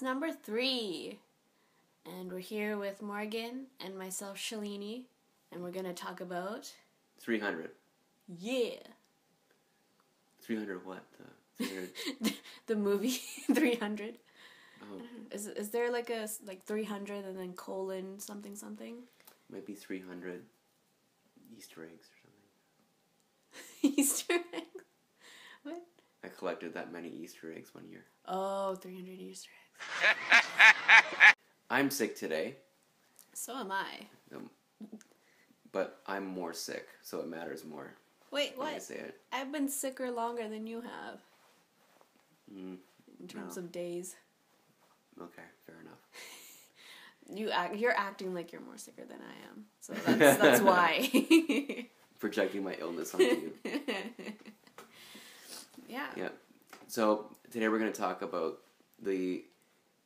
number 3. And we're here with Morgan and myself, Shalini. And we're going to talk about... 300. Yeah. 300 what? 300? The movie 300. Oh. Is there like 300 and then colon something something? Might be 300 Easter eggs or something. Easter eggs? What? I collected that many Easter eggs one year. Oh, 300 Easter eggs. I'm sick today. So am I. But I'm more sick, so it matters more. Wait, when what? I say it. I've been sicker longer than you have. In terms of days. Okay, fair enough. You're acting like you're more sicker than I am. So that's why. Projecting my illness onto you. Yeah. Yeah. So today we're going to talk about the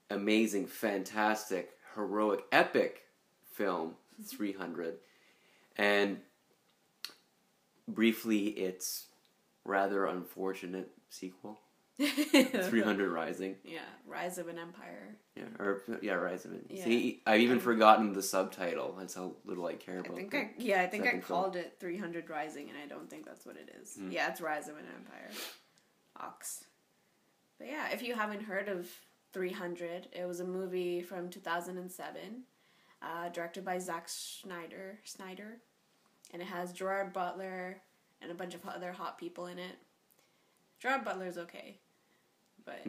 amazing, fantastic, heroic, epic film 300. And briefly, its rather unfortunate sequel, 300 Rising. Yeah, Rise of an Empire. Yeah, Rise of it. Yeah. See, I've even forgotten the subtitle. That's how little I care about. I think I called film. it 300 Rising, and I don't think that's what it is. Yeah, it's Rise of an Empire. Ox. But yeah, if you haven't heard of 300, it was a movie from 2007, directed by Zack Snyder, and it has Gerard Butler and a bunch of other hot people in it. Gerard Butler's okay, but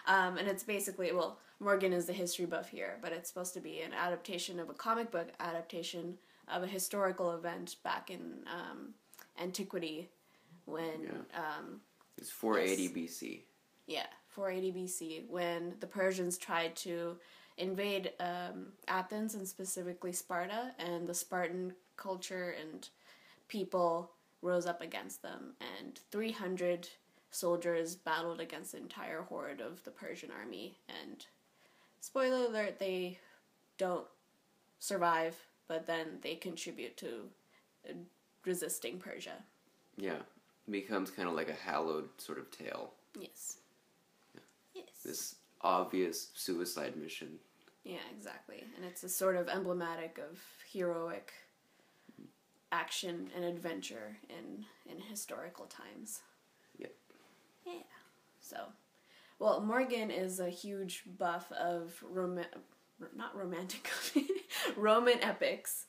and it's basically, well, Morgan is the history buff here, but it's supposed to be an adaptation of a comic book adaptation of a historical event back in antiquity when it's 480 BC. Yeah, 480 BC, when the Persians tried to invade Athens and specifically Sparta, and the Spartan culture and people rose up against them, and 300 soldiers battled against the entire horde of the Persian army, and spoiler alert, they don't survive, but then they contribute to resisting Persia. Yeah. It becomes kind of like a hallowed sort of tale. Yes. Yeah. Yes. This obvious suicide mission. Yeah, exactly. And it's a sort of emblematic of heroic action and adventure in historical times. Yep. Yeah. So, well, Morgan is a huge buff of Roman epics.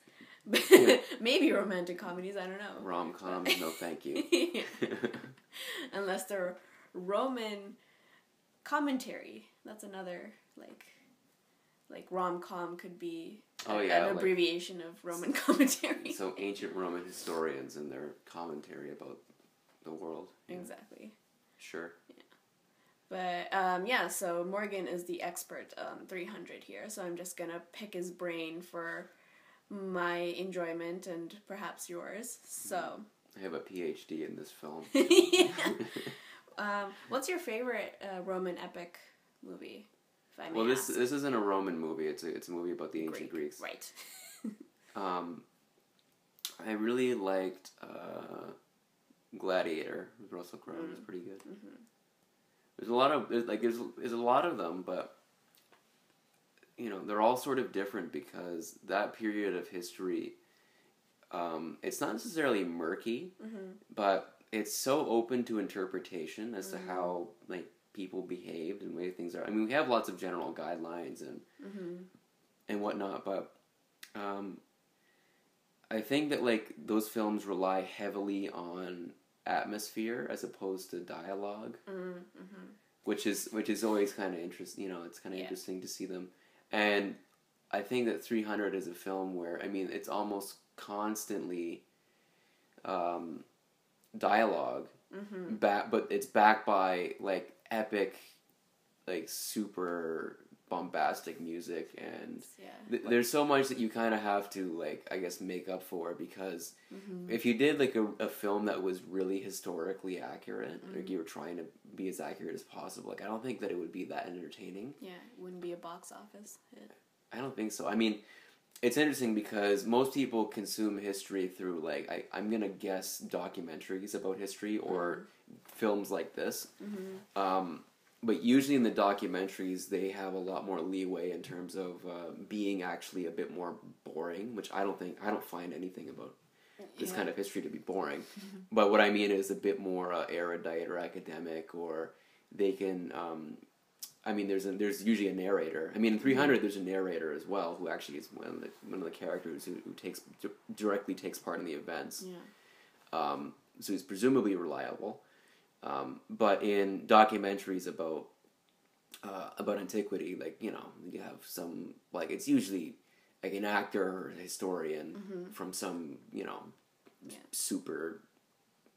Maybe romantic comedies, I don't know. Rom-coms, no thank you. Unless they're Roman commentary. That's another, like rom-com could be an abbreviation of Roman commentary. So ancient Roman historians and their commentary about the world. Yeah. Exactly. Sure. Yeah. But, so Morgan is the expert on 300 here, so I'm just gonna pick his brain for my enjoyment and perhaps yours. So I have a PhD in this film. What's your favorite Roman epic movie? If I may well, ask. This isn't a Roman movie. It's a movie about the ancient Greeks. Right. I really liked Gladiator with Russell Crowe. It was pretty good. Mm-hmm. There's a lot of them, but they're all sort of different because that period of history, it's not necessarily murky, but it's so open to interpretation as to how people behaved and the way things are. I mean, we have lots of general guidelines and whatnot, but I think that those films rely heavily on atmosphere as opposed to dialogue, which is always kind of interesting. It's kind of interesting to see them. And I think that 300 is a film where, it's almost constantly dialogue, but it's backed by, epic, super bombastic music, and there's so much that you kind of have to, I guess, make up for, because if you did, a film that was really historically accurate, you were trying to be as accurate as possible, I don't think that it would be that entertaining. Yeah, it wouldn't be a box office hit. I don't think so. It's interesting because most people consume history through, I'm going to guess documentaries about history or films like this. but usually in the documentaries, they have a lot more leeway in terms of being actually a bit more boring, which I don't find anything about this kind of history to be boring. Mm-hmm. But what I mean is a bit more erudite or academic, or they can. There's usually a narrator. I mean, in 300, there's a narrator as well, who actually is one of the characters who directly takes part in the events. Yeah. So he's presumably reliable. But in documentaries about antiquity, like, you have some, like, it's usually like an actor or a historian from some, super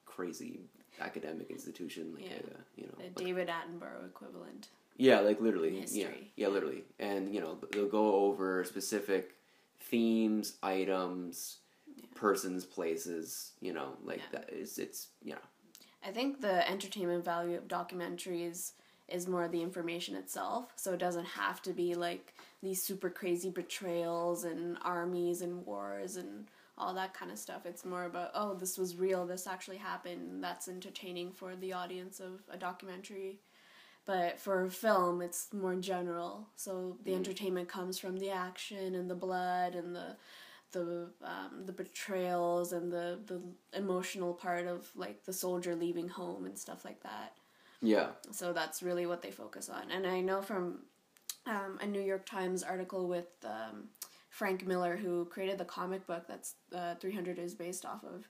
crazy academic institution, like a David Attenborough equivalent. Yeah, like literally. History. Yeah, literally. And, they'll go over specific themes, items, persons, places, that. It's. I think the entertainment value of documentaries is more the information itself. So it doesn't have to be like these super crazy betrayals and armies and wars and all that kind of stuff. It's more about, oh, this was real, this actually happened. That's entertaining for the audience of a documentary. But for film, it's more general. So the entertainment comes from the action and the blood and the betrayals and the emotional part of, like, the soldier leaving home and stuff like that. Yeah. So that's really what they focus on. And I know from a New York Times article with Frank Miller, who created the comic book that's 300 is based off of,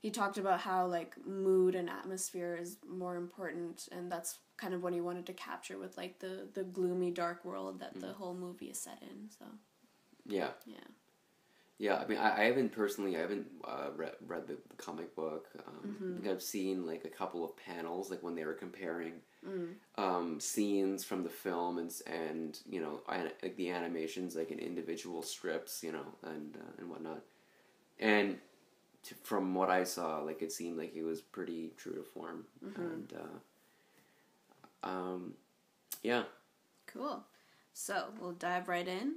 he talked about how, like, mood and atmosphere is more important, and that's kind of what he wanted to capture with, like, the gloomy, dark world that the whole movie is set in. So yeah. I mean, I haven't read the comic book. I've seen, like, a couple of panels, like, when they were comparing scenes from the film and like the animations, like, in individual strips, and whatnot. And from what I saw, like, it seemed like it was pretty true to form. And yeah. Cool. So we'll dive right in.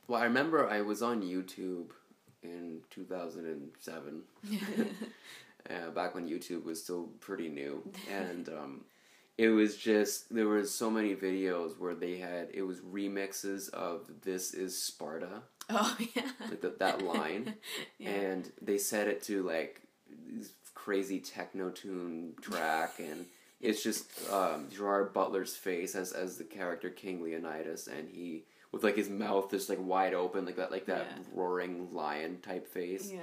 Well, I remember I was on YouTube in 2007, back when YouTube was still pretty new, and it was just, there was so many videos where it was remixes of "This Is Sparta." Oh, yeah. Like that line. Yeah. And they set it to, like, this crazy techno tune track, and it's just Gerard Butler's face as the character King Leonidas, and he, with, like, his mouth just, like, wide open, like that roaring lion type face. Yeah.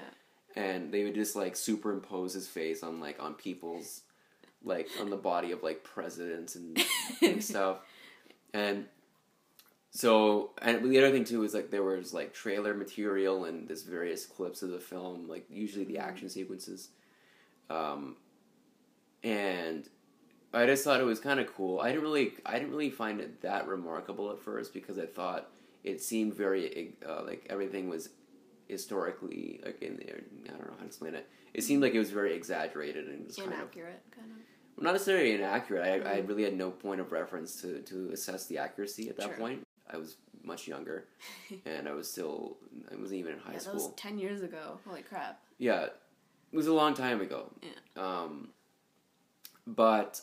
And they would just, like, superimpose his face on people's, like, on the body of, like, presidents and stuff. And so, and the other thing too is, like, there was, like, trailer material and this various clips of the film, like, usually the action sequences. And I just thought it was kind of cool. I didn't really find it that remarkable at first, because I thought it seemed very like everything was historically, like, in there. I don't know how to explain it. It seemed like it was very exaggerated and just inaccurate, kind of. Well, not necessarily inaccurate. I really had no point of reference to assess the accuracy at that point. I was much younger, and I wasn't even in high school. That was 10 years ago. Holy crap. Yeah, it was a long time ago. Yeah. But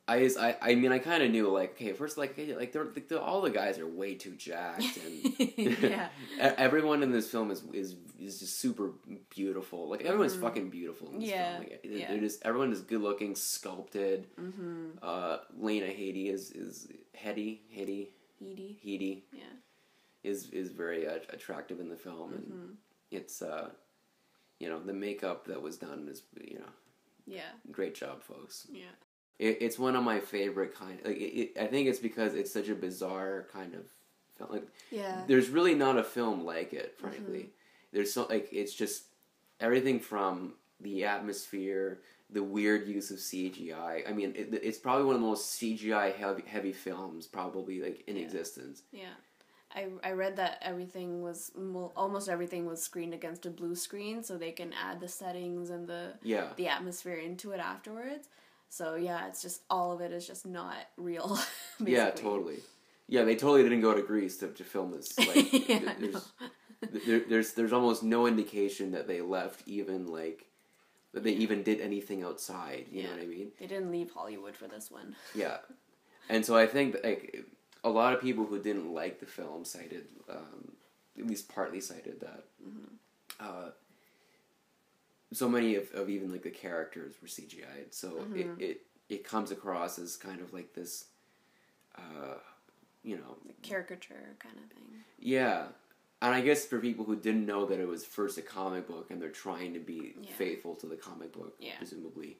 I mean, I kind of knew, like, okay, first, like they're all the guys are way too jacked, and everyone in this film is just super beautiful. Like, everyone's fucking beautiful in this film. Like, they're just, everyone is good looking, sculpted. Lena Headey is Headey. Yeah. Is very attractive in the film, and it's the makeup that was done is great job, folks. Yeah. It's one of my favorite kind. Like, I think it's because it's such a bizarre kind of film. Like, there's really not a film like it, frankly. There's so, like, it's just everything from the atmosphere, the weird use of CGI. I mean, it's probably one of the most CGI heavy films probably, like, in existence. Yeah. I read that almost everything was screened against a blue screen, so they can add the settings and the atmosphere into it afterwards. So yeah, it's just, all of it is just not real. Basically. Yeah, totally. Yeah, they totally didn't go to Greece to film this. Like, there's almost no indication that they left even like that they even did anything outside. You know what I mean? They didn't leave Hollywood for this one. Yeah. And so I think like a lot of people who didn't like the film cited, at least partly cited that. So many of even like the characters were CGI'd, so it comes across as kind of like this, you know, like caricature kind of thing. Yeah, and I guess for people who didn't know that it was first a comic book and they're trying to be faithful to the comic book, presumably,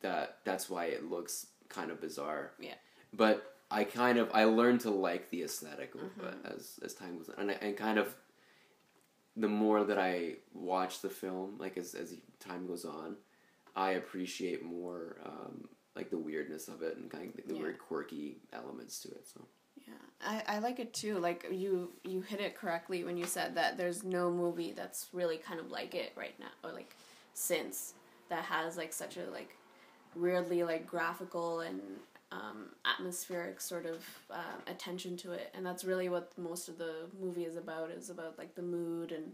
that's why it looks kind of bizarre. Yeah, but I learned to like the aesthetic of it as time goes on, and kind of the more that I watch the film, like as time goes on, I appreciate more like the weirdness of it and kind of the weird quirky elements to it. So yeah, I like it too. Like you hit it correctly when you said that there's no movie that's really kind of like it right now, or like since, that has like such a like weirdly like graphical and atmospheric sort of attention to it. And that's really what most of the movie is about like the mood and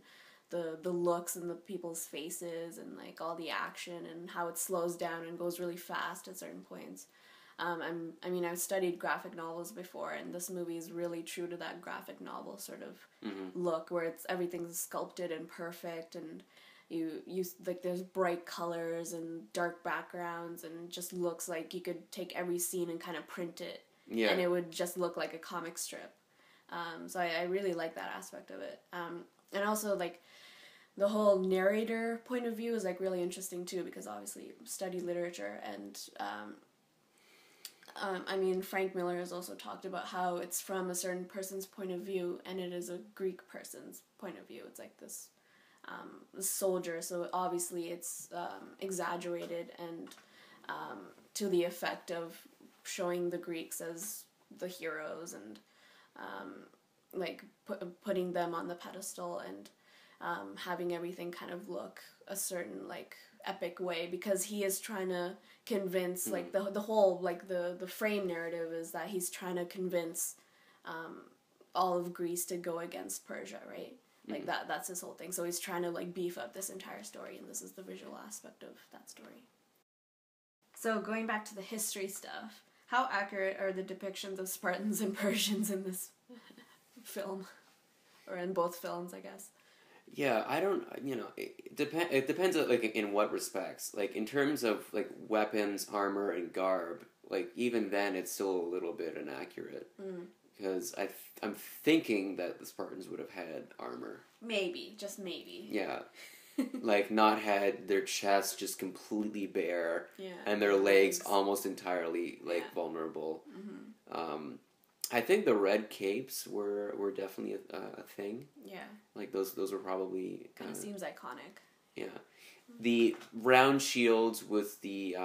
the looks and the people's faces and like all the action and how it slows down and goes really fast at certain points. I've studied graphic novels before, and this movie is really true to that graphic novel sort of look, where everything's sculpted and perfect, and you like there's bright colors and dark backgrounds, and just looks like you could take every scene and kind of print it, and it would just look like a comic strip. So I really like that aspect of it. And also like the whole narrator point of view is like really interesting too, because obviously study literature, and Frank Miller has also talked about how it's from a certain person's point of view, and it is a Greek person's point of view. It's like this soldier, so obviously it's exaggerated and to the effect of showing the Greeks as the heroes and like putting them on the pedestal and having everything kind of look a certain like epic way, because he is trying to convince like the whole like the frame narrative is that he's trying to convince all of Greece to go against Persia, right? Like that's his whole thing. So he's trying to like beef up this entire story, and this is the visual aspect of that story. So going back to the history stuff, how accurate are the depictions of Spartans and Persians in this film? Or in both films, I guess. Yeah, I don't, it depends on, like, in what respects. Like, in terms of, like, weapons, armor, and garb, like, even then it's still a little bit inaccurate. Because I'm thinking that the Spartans would have had armor. Maybe, just maybe. Yeah. Like, not had their chests just completely bare, and their legs almost entirely, like, vulnerable. I think the red capes were definitely a thing. Yeah. Like, those were probably... Kind of seems iconic. Yeah. The round shields with the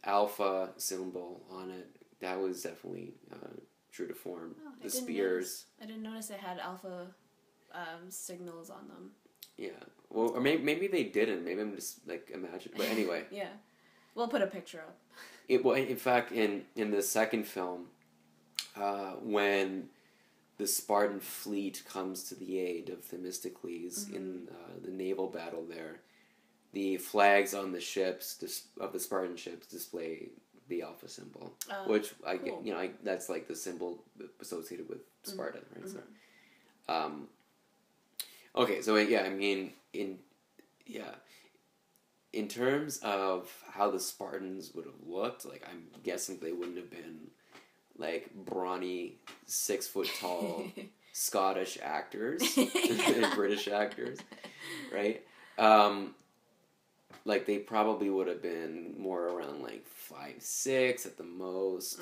alpha symbol on it, that was definitely true to form. Oh, the spears. I didn't notice they had alpha signals on them. Yeah. Well, or maybe they didn't. Maybe I'm just, like, imagining. But anyway. Yeah. We'll put a picture up. In fact, in the second film... when the Spartan fleet comes to the aid of Themistocles in the naval battle there, the flags on the ships of the Spartan ships display the alpha symbol, which that's like the symbol associated with Sparta, right? So, okay, so in terms of how the Spartans would have looked, like I'm guessing they wouldn't have been like brawny, 6 foot tall Scottish actors and British actors, right? Like they probably would have been more around like 5'6" at the most.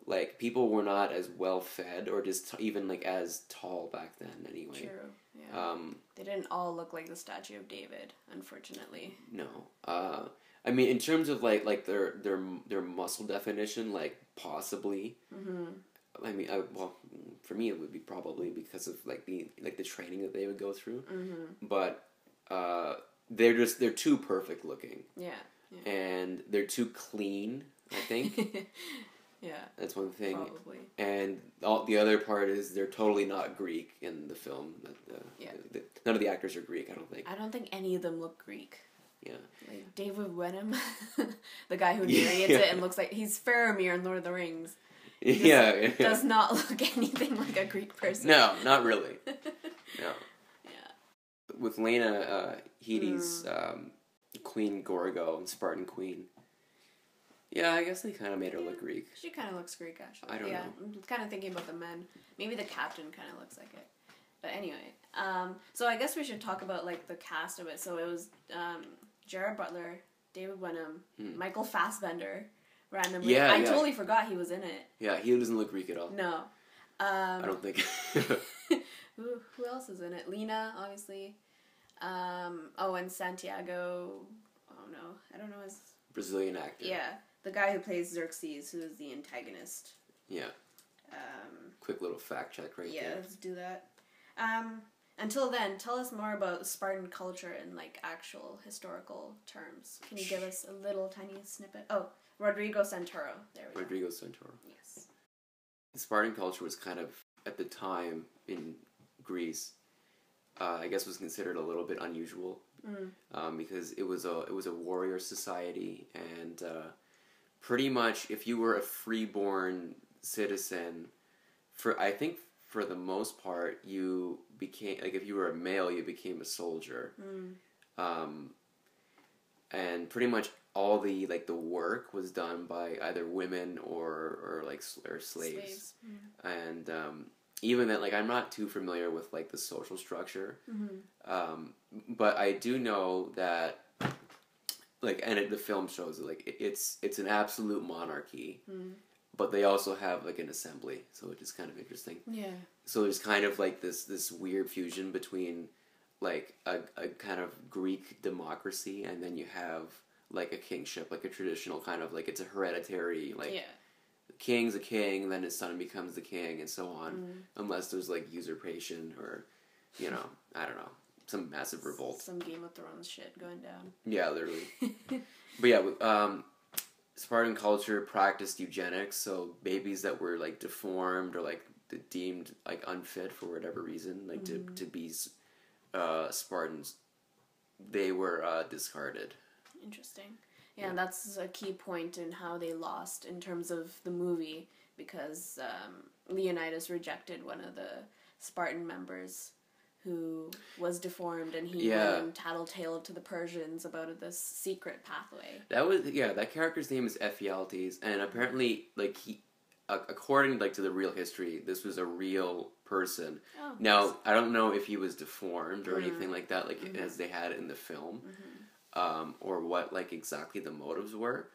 Like people were not as well fed or just even like as tall back then anyway. True. Yeah. They didn't all look like the statue of David, unfortunately. No. I mean, in terms of like their muscle definition, like possibly. I mean, well, for me it would be probably because of like the training that they would go through. But they're too perfect looking. Yeah. And they're too clean, I think. Yeah. That's one thing. Probably. And the other part is they're totally not Greek in the film. None of the actors are Greek, I don't think. I don't think any of them look Greek. Yeah. Like David Wenham, the guy who narrates it and looks like he's Faramir in Lord of the Rings. He does not look anything like a Greek person. No, not really. No. Yeah. With Lena Headey's Queen Gorgo and Spartan Queen. Yeah, I guess they kind of made her look Greek. She kind of looks Greek, actually. I don't know. I'm kind of thinking about the men. Maybe the captain kind of looks like it. But anyway, so I guess we should talk about, like, the cast of it. So it was Gerard Butler, David Wenham, Michael Fassbender, randomly. Yeah, I totally forgot he was in it. Yeah, he doesn't look Greek at all. No. I don't think. Who else is in it? Lena, obviously. And Santiago. Oh, no. I don't know his... Brazilian actor. Yeah. The guy who plays Xerxes, who is the antagonist. Yeah. Quick little fact check right there. Yeah, let's do that. Until then, tell us more about Spartan culture in, like, actual historical terms. Can you give us a little tiny snippet? Oh, Rodrigo Santoro. There we go. Rodrigo Santoro. Yes. Spartan culture was kind of, at the time in Greece, I guess was considered a little bit unusual. Because it was a warrior society, and pretty much if you were a freeborn citizen, I think for the most part you became, like, if you were a male you became a soldier, and pretty much all the, like, the work was done by either women or slaves. And even then, like, I'm not too familiar with, like, the social structure, but I do know that, like, and the film shows it, like, it's an absolute monarchy, but they also have, like, an assembly, so which is kind of interesting. Yeah. So there's kind of, like, this weird fusion between, like, a kind of Greek democracy, and then you have, like, a kingship, like a traditional kind of, like, it's a hereditary, like, the king's a king, then his son becomes the king, and so on, unless there's, like, usurpation or, you know, I don't know, some massive revolt. Some Game of Thrones shit going down. Yeah, literally. But yeah, Spartan culture practiced eugenics, so babies that were, like, deformed or, like, deemed, like, unfit for whatever reason, like, to be Spartans, they were discarded. Interesting. Yeah, and that's a key point in how they lost in terms of the movie, because Leonidas rejected one of the Spartan members who was deformed, and he went and tattletaled to the Persians about this secret pathway. That character's name is Ephialtes, and apparently, like, he, according, like, to the real history, this was a real person. Oh, now, I don't know if he was deformed or anything like that, like, as they had in the film, or what, like, exactly the motives were,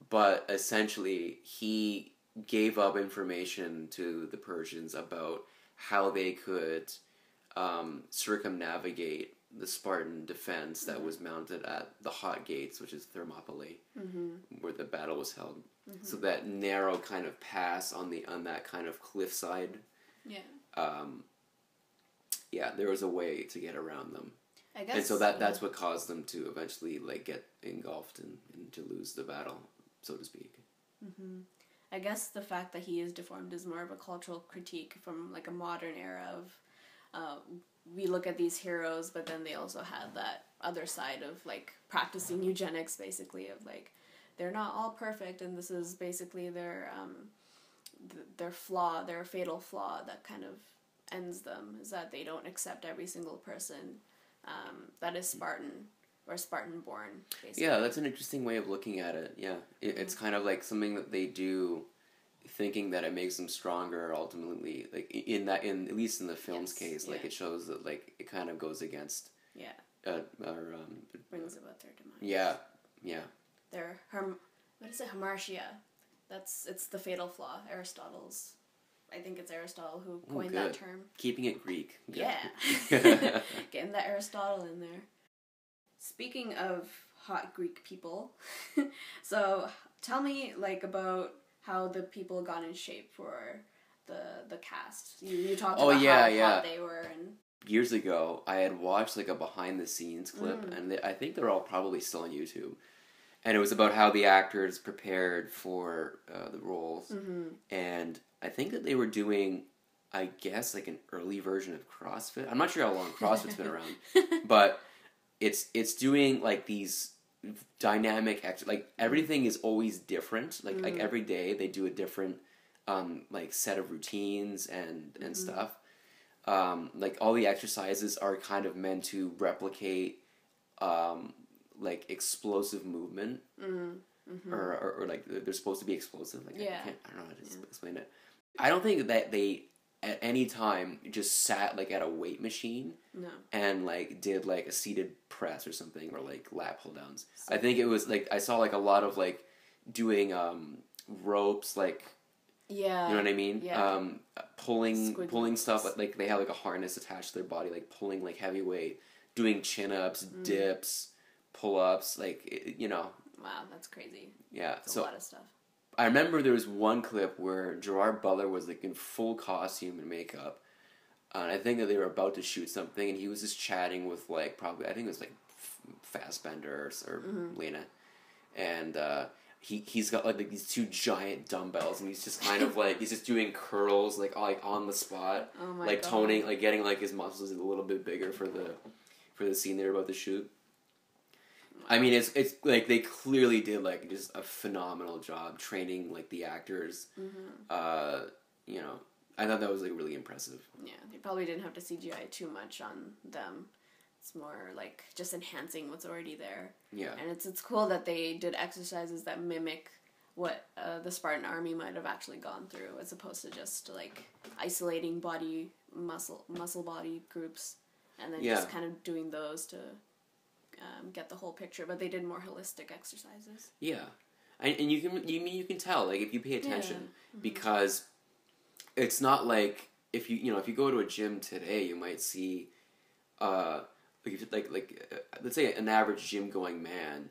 but essentially, he gave up information to the Persians about how they could circumnavigate the Spartan defense that was mounted at the Hot Gates, which is Thermopylae, where the battle was held. So that narrow kind of pass on that kind of cliffside. There was a way to get around them. I guess, and so that's what caused them to eventually, like, get engulfed and to lose the battle, so to speak. I guess the fact that he is deformed is more of a cultural critique from, like, a modern era of we look at these heroes, but then they also have that other side of, like, practicing eugenics, basically, of, like, they're not all perfect, and this is basically their flaw, their fatal flaw that kind of ends them, is that they don't accept every single person that is Spartan or Spartan-born, basically. Yeah, that's an interesting way of looking at it, yeah. It's kind of like something that they do, thinking that it makes them stronger, ultimately, like, at least in the film's case, like, it shows that, like, it kind of goes against... brings about their demise. Yeah. Their, what is it, hamartia. It's the fatal flaw, Aristotle's... I think it's Aristotle who coined that term. Keeping it Greek. Good. Yeah. Getting that Aristotle in there. Speaking of hot Greek people, so tell me, like, about how the people got in shape for the cast. You talked about how hot they were. And years ago, I had watched, like, a behind-the-scenes clip, and I think they're all probably still on YouTube. And it was about how the actors prepared for the roles. And I think that they were doing, I guess, like, an early version of CrossFit. I'm not sure how long CrossFit's been around. But it's doing like these dynamic like everything is always different. Like every day they do a different like set of routines and stuff. Like all the exercises are kind of meant to replicate like explosive movement. Or like they're supposed to be explosive. Like I don't know how to explain it. I don't think that they at any time just sat like at a weight machine and like did like a seated press or something or like lat pull downs. I think it was like I saw like a lot of like doing ropes like you know what I mean? Pulling stuff like they have like a harness attached to their body, like pulling like heavy weight, doing chin ups, dips, pull ups, like you know. Wow, that's crazy. Yeah, that's a lot of stuff. I remember there was one clip where Gerard Butler was like in full costume and makeup, and I think that they were about to shoot something, and he was just chatting with like probably I think it was like Fassbender or Lena, and he's got like these two giant dumbbells, and he's just kind of like he's just doing curls like on the spot, like God. Toning, like getting like his muscles a little bit bigger for the scene they were about to shoot. I mean, it's like they clearly did like just a phenomenal job training like the actors. You know, I thought that was like really impressive. Yeah, they probably didn't have to CGI too much on them. It's more like just enhancing what's already there. Yeah, and it's cool that they did exercises that mimic what the Spartan army might have actually gone through, as opposed to just like isolating muscle body groups, and then just kind of doing those to. Get the whole picture, but they did more holistic exercises. Yeah, and you can tell like if you pay attention because it's not like if you go to a gym today you might see let's say an average gym going man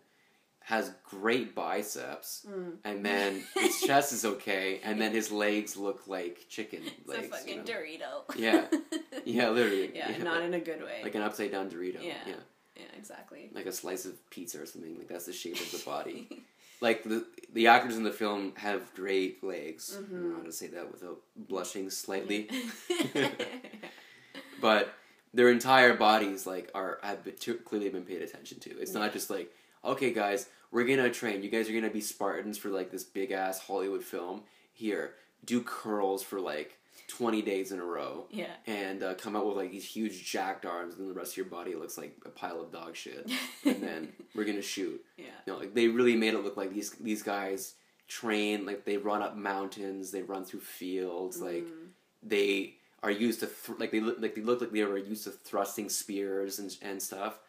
has great biceps and then his chest is okay and then his legs look like chicken legs. It's a fucking Dorito. Yeah, literally. Yeah, not in a good way. Like an upside down Dorito. Yeah, exactly. Like a slice of pizza or something. Like that's the shape of the body. Like the actors in the film have great legs. I don't know how to say that without blushing slightly. But their entire bodies like have clearly been paid attention to. It's not just like, okay guys, we're gonna train. You guys are gonna be Spartans for like this big ass Hollywood film. Here, do curls for like 20 days in a row. Yeah. And come out with like these huge jacked arms, and the rest of your body looks like a pile of dog shit. And then we're gonna shoot. Yeah. You know, like they really made it look like these guys train, like they run up mountains, they run through fields, like they are used to they look like they were used to thrusting spears and stuff.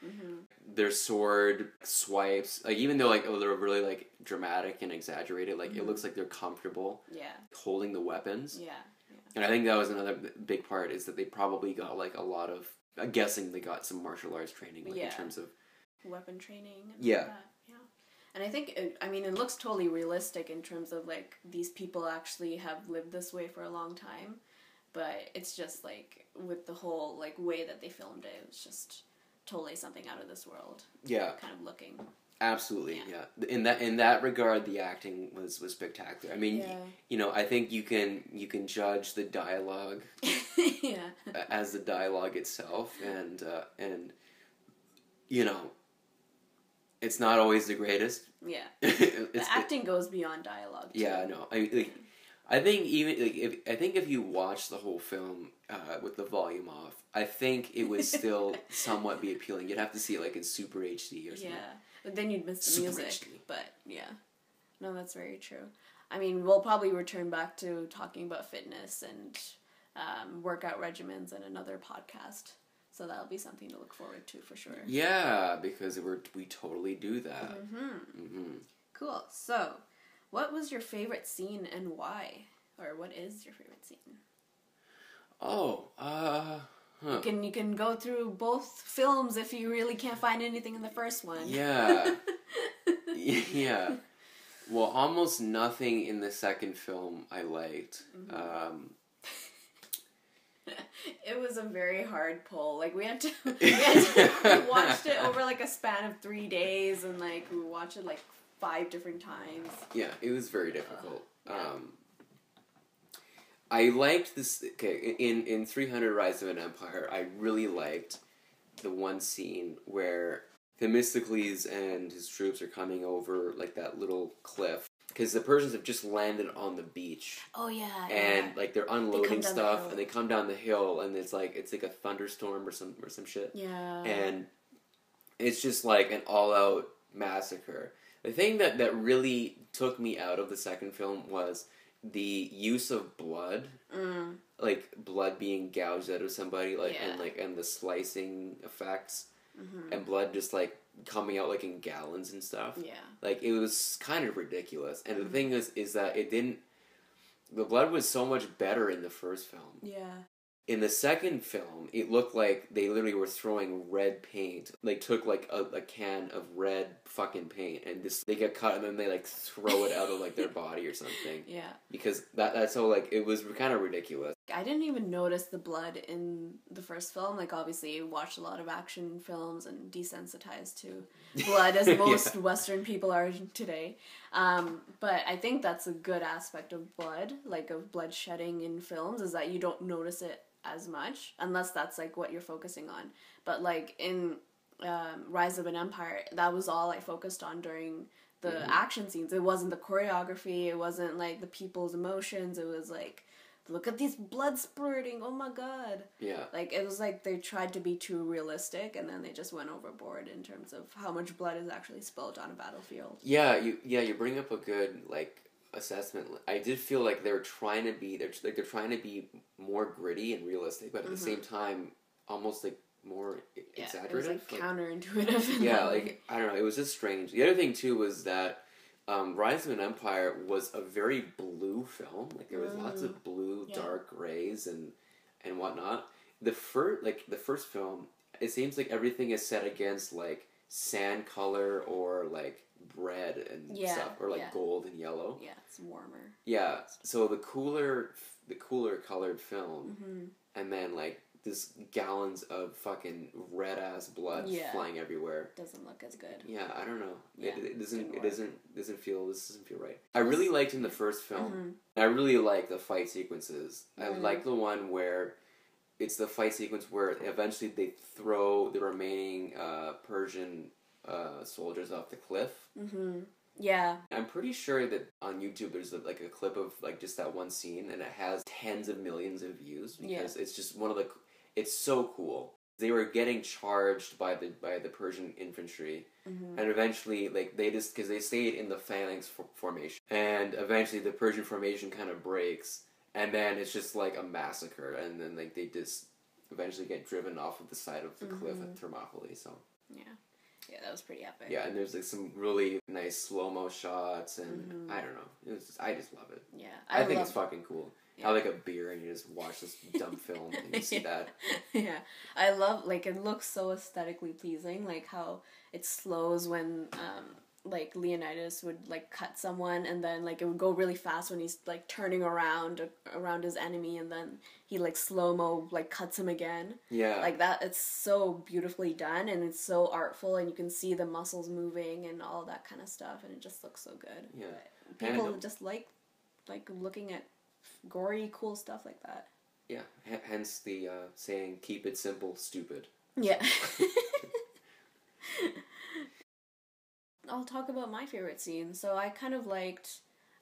Their sword swipes, like even though like they're really like dramatic and exaggerated, like it looks like they're comfortable. Holding the weapons. And I think that was another big part is that they probably got like a lot of. I'm guessing they got some martial arts training, like in terms of weapon training. And yeah. All that. And I think, it looks totally realistic in terms of, like, these people actually have lived this way for a long time. But it's just, like, with the whole, like, way that they filmed it, it was just totally something out of this world. Yeah. Kind of looking. Absolutely, yeah. In that regard, the acting was spectacular. I mean, I think you can judge the dialogue as the dialogue itself, and it's not always the greatest. Yeah, the acting goes beyond dialogue. Too. Yeah, no, I think if you watch the whole film with the volume off, I think it would still somewhat be appealing. You'd have to see it like in Super HD or something. Yeah, but then you'd miss the Super music. HD. But yeah, no, that's very true. I mean, we'll probably return back to talking about fitness and workout regimens in another podcast. So that'll be something to look forward to for sure. Yeah, because we totally do that. Cool. So, what was your favorite scene and why? Or what is your favorite scene? You can go through both films if you really can't find anything in the first one. Yeah. Yeah. Well, almost nothing in the second film I liked. It was a very hard pull. Like, we watched it over, like, a span of 3 days, and, like, we watched it, like, 5 different times. Yeah, it was very difficult. I liked this... Okay, in 300 Rise of an Empire, I really liked the one scene where Themistocles and his troops are coming over like that little cliff because the Persians have just landed on the beach. Oh yeah. And like they're unloading stuff, and they come down the hill, and it's like a thunderstorm or some shit. Yeah. And it's just like an all-out massacre. The thing that really took me out of the second film was the use of blood, like blood being gouged out of somebody, and the slicing effects, and blood just like coming out like in gallons and stuff. Yeah, like it was kind of ridiculous. And the thing is that it didn't. The blood was so much better in the first film. Yeah. In the second film, it looked like they literally were throwing red paint. They took like a can of red fucking paint and they get cut and then they like throw it out of like their body or something. Yeah. Because that's so like it was kind of ridiculous. I didn't even notice the blood in the first film. Like obviously you watched a lot of action films and desensitized to blood as most Western people are today. But I think that's a good aspect of blood, like of blood shedding in films, is that you don't notice it as much unless that's like what you're focusing on. But like in Rise of an Empire, that was all I focused on during the action scenes. It wasn't the choreography, it wasn't like the people's emotions, it was like, look at these blood spurting, oh my god. Yeah. Like it was like they tried to be too realistic and then they just went overboard in terms of how much blood is actually spilled on a battlefield. Yeah, you bring up a good like assessment. I did feel like they're trying to be more gritty and realistic, but at the same time almost like more exaggerative. It was like counterintuitive. Yeah, like I don't know, it was just strange. The other thing too was that Rise of an Empire was a very blue film. Like there was lots of blue, dark grays and whatnot. The first film, it seems like everything is set against like sand color or like bread and stuff, or like gold and yellow. Yeah, it's warmer. Yeah, so the cooler colored film, and then like this gallons of fucking red ass blood flying everywhere. Doesn't look as good. Yeah, I don't know. Yeah, it doesn't feel right. I really liked in the first film. I really like the fight sequences. I like the one where it's the fight sequence where eventually they throw the remaining Persian soldiers off the cliff. Yeah. I'm pretty sure that on YouTube there's like a clip of like just that one scene and it has tens of millions of views because it's just it's so cool. They were getting charged by the Persian infantry, and eventually like because they stayed in the phalanx formation, and eventually the Persian formation kind of breaks, and then it's just like a massacre, and then like they just eventually get driven off of the side of the cliff at Thermopylae. So yeah, that was pretty epic. Yeah, and there's like some really nice slow-mo shots, and I don't know, I just love it. Yeah, I think it's fucking cool. Yeah. Have like a beer and you just watch this dumb film and you see that. Yeah, I love, like, it looks so aesthetically pleasing, like how it slows when like Leonidas would like cut someone, and then like it would go really fast when he's like turning around his enemy, and then he like slow-mo like cuts him again. Yeah, like that. It's so beautifully done, and it's so artful, and you can see the muscles moving and all that kind of stuff, and it just looks so good. Yeah, but people just like looking at gory, cool stuff like that. Yeah, hence the saying, keep it simple, stupid. Yeah. I'll talk about my favorite scene. So I kind of liked,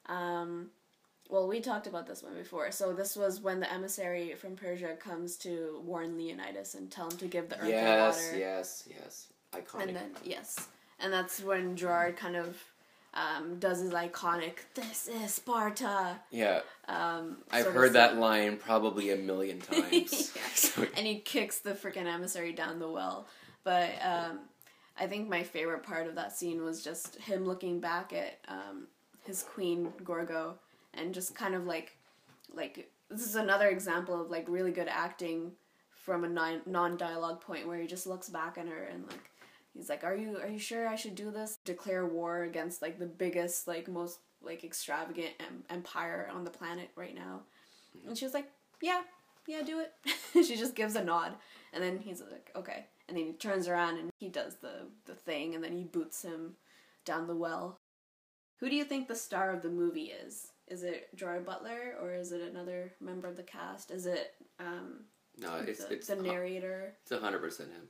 well, we talked about this one before. So this was when the emissary from Persia comes to warn Leonidas and tell him to give the earth the water. Yes. Iconic. And then, and that's when Gerard kind of does his iconic, "This is Sparta." Yeah. I've heard that line probably a million times. And he kicks the freaking emissary down the well. But I think my favorite part of that scene was just him looking back at his queen, Gorgo, and just kind of like this is another example of like really good acting from a non-dialogue point where he just looks back at her and like he's like, are you sure I should do this? Declare war against like the biggest, like most like extravagant empire on the planet right now. And she was like, yeah, do it. She just gives a nod, and then he's like, okay. And then he turns around and he does the thing, and then he boots him down the well. Who do you think the star of the movie is? Is it Gerard Butler, or is it another member of the cast? Is it no, it's the narrator? It's 100% him.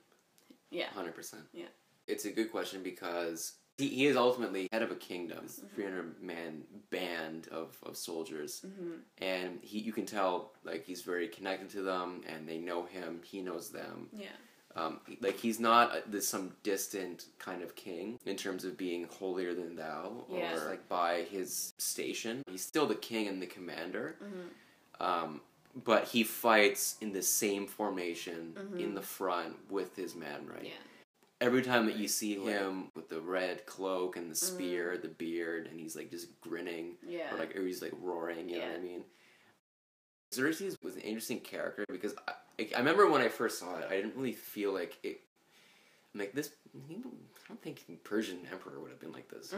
Yeah. 100%. Yeah. it's a good question because he is ultimately head of a kingdom, 300-man band of soldiers, and you can tell like he's very connected to them, and they know him. He knows them. Yeah. Like he's not some distant kind of king in terms of being holier than thou or like by his station. He's still the king and the commander, but he fights in the same formation in the front with his men, right? Yeah. Every time that you see him with the red cloak and the spear, the beard, and he's like just grinning, or he's like roaring, you know what I mean? Xerxes was an interesting character because I remember when I first saw it, I didn't really feel like it. I'm like this. I don't think Persian emperor would have been like this.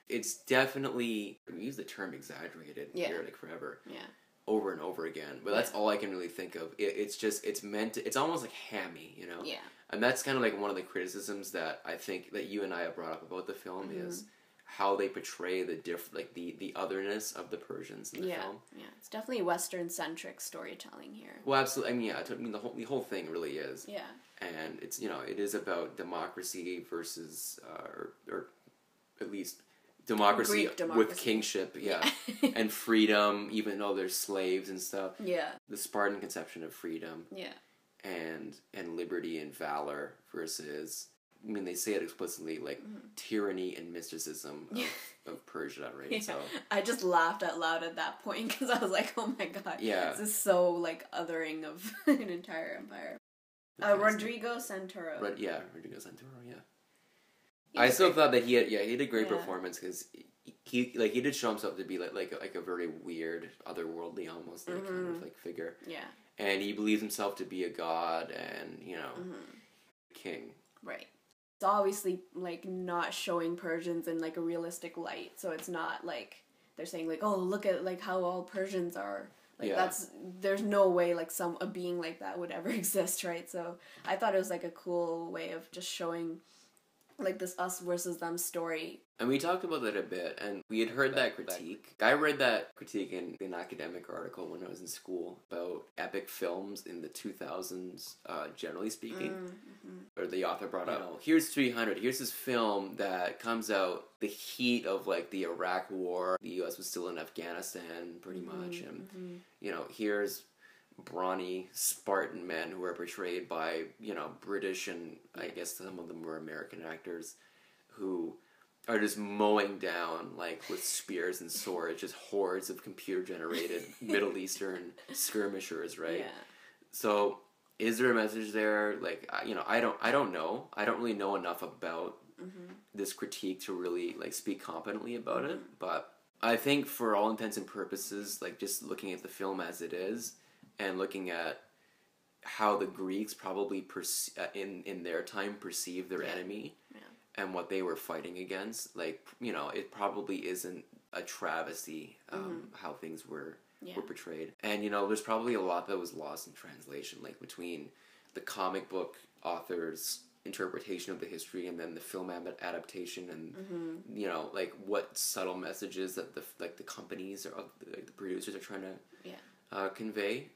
It's definitely, we use the term exaggerated here like forever. Yeah. Over and over again, but that's all I can really think of. It's meant to, it's almost like hammy, you know? Yeah. And that's kind of like one of the criticisms that I think that you and I have brought up about the film is how they portray the otherness of the Persians in the film. Yeah, it's definitely Western-centric storytelling here. Well, absolutely. I mean, the whole thing really is. Yeah. And it's, it is about democracy versus, or at least democracy with kingship, and freedom, even though there's slaves and stuff. Yeah. The Spartan conception of freedom. Yeah. And liberty and valor versus, I mean, they say it explicitly, like tyranny and mysticism of Persia, right? Yeah. So I just laughed out loud at that point because I was like, oh my god, this is so like othering of an entire empire. Rodrigo Santoro. Rodrigo Santoro, yeah. I still thought that he had a great performance because he did show himself to be like a very weird, otherworldly almost kind of like figure. Yeah. And he believes himself to be a god and, king. Right. It's obviously like not showing Persians in like a realistic light, so it's not like they're saying like, oh, look at like how all Persians are. Like there's no way like a being like that would ever exist, right? So I thought it was like a cool way of just showing like this us versus them story. And we talked about that a bit, and we had heard that critique. I read that critique in an academic article when I was in school about epic films in the 2000s, generally speaking. Or the author brought up, here's 300, here's this film that comes out the heat of like the Iraq War. The U.S. was still in Afghanistan, pretty much, and here's brawny Spartan men who are portrayed by, British and I guess some of them were American actors who are just mowing down, like, with spears and swords, just hordes of computer-generated Middle Eastern skirmishers, right? Yeah. So, is there a message there? Like, I don't know. I don't really know enough about this critique to really, like, speak competently about it, but I think for all intents and purposes, like, just looking at the film as it is, and looking at how the Greeks probably in their time perceived their enemy and what they were fighting against, like, it probably isn't a travesty how things were portrayed. And, there's probably a lot that was lost in translation, like between the comic book author's interpretation of the history and then the film adaptation and, like what subtle messages that the companies or the producers are trying to convey,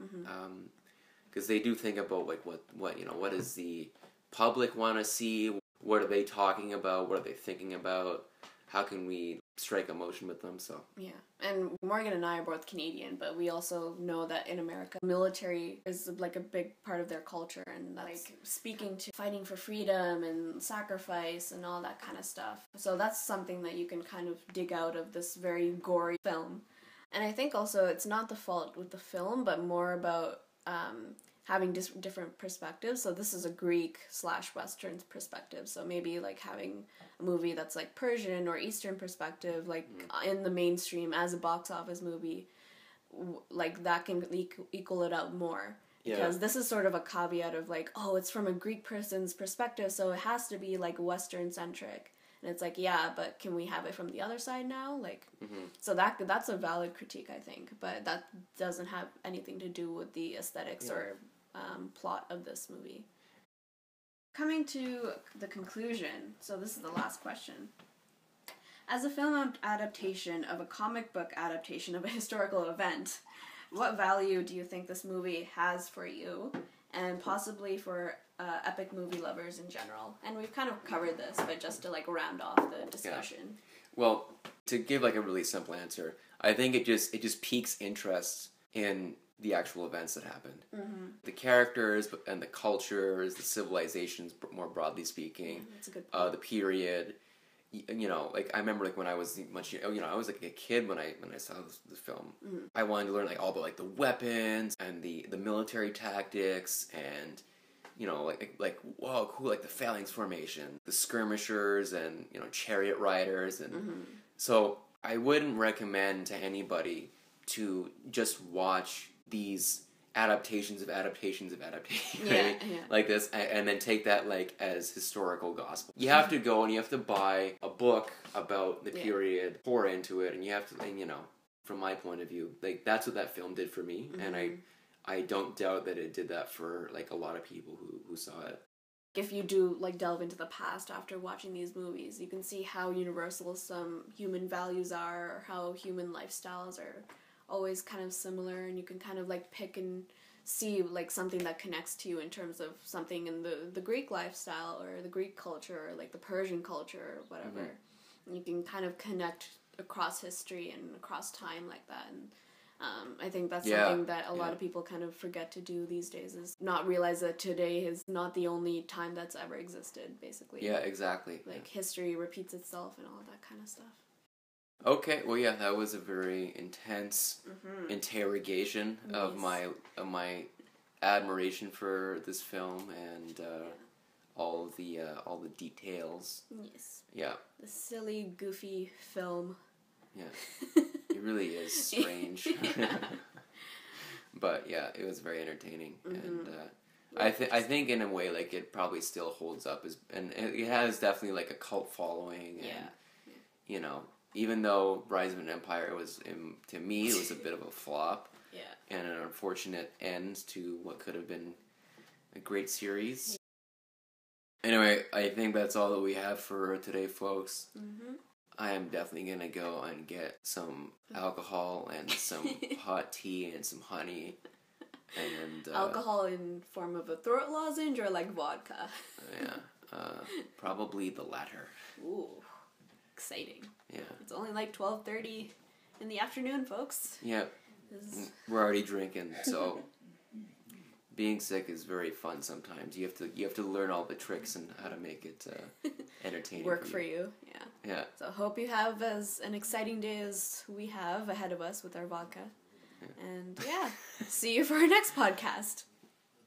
because they do think about like what does the public want to see, what are they talking about, what are they thinking about, how can we strike emotion with them. So and Morgan and I are both Canadian, but we also know that in America military is like a big part of their culture, and that's like speaking to fighting for freedom and sacrifice and all that kind of stuff. So that's something that you can kind of dig out of this very gory film. And I think also it's not the fault with the film, but more about having different perspectives. So this is a Greek/Western perspective. So maybe like having a movie that's like Persian or Eastern perspective, like in the mainstream as a box office movie, like that can equal it out more. Because this is sort of a caveat of like, oh, it's from a Greek person's perspective, so it has to be like Western-centric. And it's like, yeah, but can we have it from the other side now? Like, so that's a valid critique, I think. But that doesn't have anything to do with the aesthetics or plot of this movie. Coming to the conclusion, so this is the last question. As a film adaptation of a comic book adaptation of a historical event, what value do you think this movie has for you, and possibly for epic movie lovers in general. And we've kind of covered this, but just to like round off the discussion. Yeah. Well, to give like a really simple answer, I think it just piques interest in the actual events that happened. Mm-hmm. The characters and the cultures, the civilizations, more broadly speaking. That's a good point. The period. You know, like I remember, like when I was much, I was like a kid when I saw this film. Mm-hmm. I wanted to learn like all about like the weapons and the military tactics and, you know, like whoa, cool, like the phalanx formation, the skirmishers and, you know, chariot riders, and so I wouldn't recommend to anybody to just watch these adaptations, right? Like this, and then take that like as historical gospel. You have to go and you have to buy a book about the period, pour into it, and you have to, and you know, from my point of view, like that's what that film did for me, and I don't doubt that it did that for like a lot of people who saw it. If you do like delve into the past after watching these movies, you can see how universal some human values are, or how human lifestyles are always kind of similar, and you can kind of like pick and see like something that connects to you in terms of something in the Greek lifestyle or the Greek culture or like the Persian culture or whatever. And you can kind of connect across history and across time like that. And I think that's something that a lot of people kind of forget to do these days, is not realize that today is not the only time that's ever existed, basically. Yeah, exactly. Like history repeats itself and all of that kind of stuff. Okay, well, yeah, that was a very intense interrogation of my admiration for this film and all the details. Yes. Yeah. The silly, goofy film. Yeah, it really is strange. But yeah, it was very entertaining, and I think in a way like it probably still holds up and it has definitely like a cult following, and you know. Even though Rise of an Empire was, to me, it was a bit of a flop. And an unfortunate end to what could have been a great series. Anyway, I think that's all that we have for today, folks. I am definitely going to go and get some alcohol and some hot tea and some honey. And alcohol in form of a throat lozenge or like vodka? Probably the latter. Ooh. Exciting. Yeah. It's only like 12:30 in the afternoon, folks. Yeah. We're already drinking, so being sick is very fun sometimes. You have to learn all the tricks and how to make it entertaining. Work for you. Yeah. Yeah. So hope you have as an exciting day as we have ahead of us with our vodka. Yeah. And see you for our next podcast.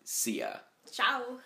See ya. Ciao.